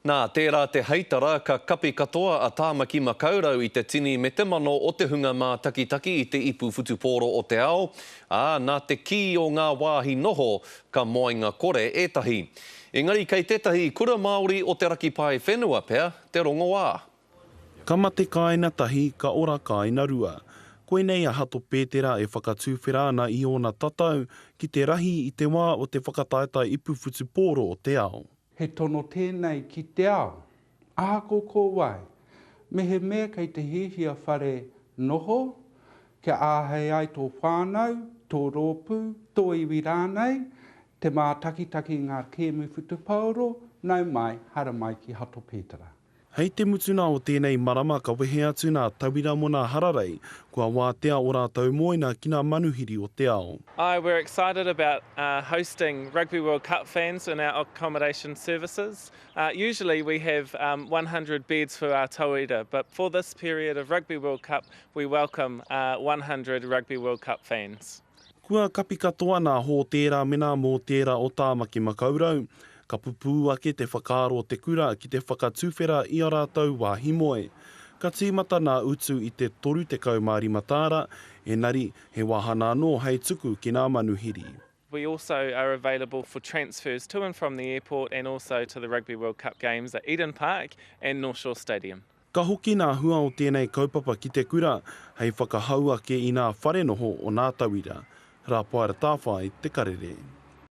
Nā, tērā te heitara ka kapi katoa a Tāmaki Makaurau i te tini me te mano o te hunga mā takitaki i te ipu whutupōro o te ao. Nā te ki o ngā wāhi noho ka moenga kore ētahi. Engari, kei tētahi kura Māori o te raki pai whenua pea, te rongo wā. Ka mate kāina tahi, ka ora kāina rua. Koenei a Hato Pētera e whakatūwhera ana i ona tatau ki te rahi i te wā o te whakataetai ipu whutupōro o te ao. He tono tēnei ki te ao, āko ko wai, me he mea kei te hihia whare noho, kia āhei ai tō whānau, tō rōpū, tō iwi rānei, te mā takitaki ngā kēmu whutupōro, nau mai, hara mai ki Hato Pētera. Hei te mutuna o tēnei marama ka wehe atu nā tauira mona hararei, kua wātea o rātou moina ki ngā manuhiri o te ao. We're excited about hosting Rugby World Cup fans in our accommodation services. Usually we have 100 beds for our tauira, but for this period of Rugby World Cup, we welcome 100 Rugby World Cup fans. Kua kapi katoa nā hō tērā mena mō tērā o Tāmaki Makaurau, ka pupū ake te whakaaro te kura ki te whakatūwhera i a rātou wāhi moe. Ka tīmata nā utu i te 30 Māori Matāra, engari he wahana anō hei tuku ki ngā manuhiri. We also are available for transfers to and from the airport and also to the Rugby World Cup games at Eden Park and North Shore Stadium. Ka hoki nā hua o tēnei kaupapa ki te kura, hei whakahau ake i ngā whare noho o ngā tauira. Rā paera tāwhai te karere.